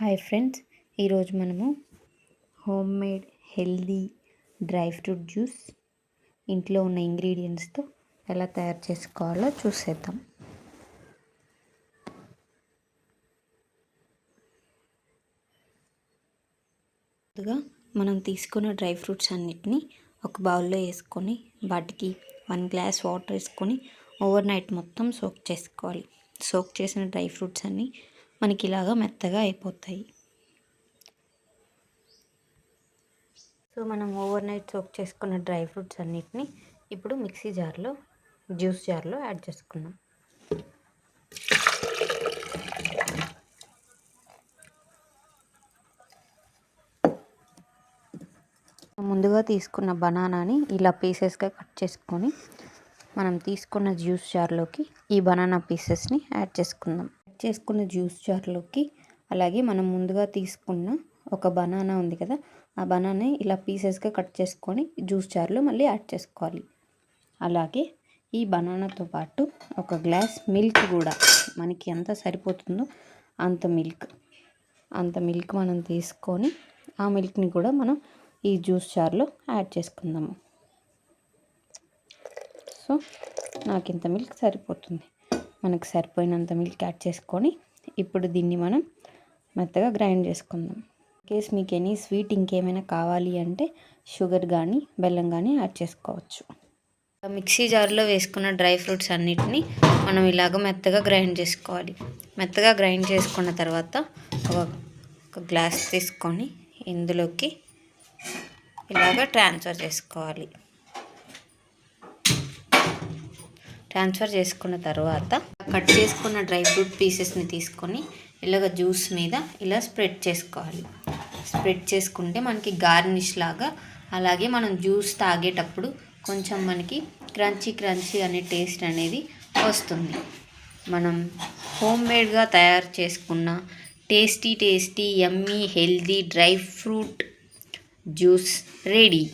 Hi friends, ఈరోజు మనము home made healthy dry fruit juice ఇంట్లో ఉన్న ఇంగ్రీడియంట్స్తో ఎలా తయారు చేసుకోవాలో చూసేద్దాం. ముందుగా మనం తీసుకున్న డ్రై ఫ్రూట్స్ అన్నిటినీ ఒక బౌల్లో వేసుకొని వాటికి 1 గ్లాస్ వాటర్ వేసుకొని ఓవర్ నైట్ మొత్తం సోక్ చేసుకోవాలి. సోక్ చేసిన డ్రై ఫ్రూట్స్ అన్నీ మనకి ఇలాగా మెత్తగా అయిపోతాయి. సో మనం ఓవర్ నైట్ సోక్ చేసుకున్న డ్రై ఫ్రూట్స్ అన్నిటిని ఇప్పుడు మిక్సీ జార్లో జ్యూస్ జార్లో యాడ్ చేసుకున్నాం. ముందుగా తీసుకున్న బనానాని ఇలా పీసెస్గా కట్ చేసుకొని మనం తీసుకున్న జ్యూస్ జార్లోకి ఈ బనానా పీసెస్ని యాడ్ చేసుకుందాం. యాడ్ చేసుకున్న జ్యూస్ జార్లోకి అలాగే మనం ముందుగా తీసుకున్న ఒక బనానా ఉంది కదా, ఆ బనానా ఇలా పీసెస్గా కట్ చేసుకొని జ్యూస్ జార్లో మళ్ళీ యాడ్ చేసుకోవాలి. అలాగే ఈ బనానాతో పాటు ఒక గ్లాస్ మిల్క్ కూడా మనకి ఎంత సరిపోతుందో అంత మిల్క్ మనం తీసుకొని ఆ మిల్క్ని కూడా మనం ఈ జ్యూస్ జార్లో యాడ్ చేసుకుందాము. సో నాకు ఇంత మిల్క్ సరిపోతుంది. మనకు సరిపోయినంత మిల్క్ యాడ్ చేసుకొని ఇప్పుడు దీన్ని మనం మెత్తగా గ్రైండ్ చేసుకుందాం. కేస్ మీకు ఎనీ స్వీట్ ఇంకేమైనా కావాలి అంటే షుగర్ కానీ బెల్లం కానీ యాడ్ చేసుకోవచ్చు. మిక్సీ జార్లో వేసుకున్న డ్రై ఫ్రూట్స్ అన్నిటిని మనం ఇలాగ మెత్తగా గ్రైండ్ చేసుకోవాలి. మెత్తగా గ్రైండ్ చేసుకున్న తర్వాత ఒక గ్లాస్ తీసుకొని ఇందులోకి ఇలాగ ట్రాన్స్ఫర్ చేసుకోవాలి. ట్రాన్స్ఫర్ చేసుకున్న తర్వాత కట్ చేసుకున్న డ్రై ఫ్రూట్ పీసెస్ని తీసుకొని ఇలాగ జ్యూస్ మీద ఇలా స్ప్రెడ్ చేసుకోవాలి. స్ప్రెడ్ చేసుకుంటే మనకి గార్నిష్ లాగా, అలాగే మనం జ్యూస్ తాగేటప్పుడు కొంచెం మనకి క్రంచీ అనే టేస్ట్ అనేది వస్తుంది. మనం హోమ్ మేడ్గా తయారు చేసుకున్న టేస్టీ యమ్మీ healthy dry fruit juice ready.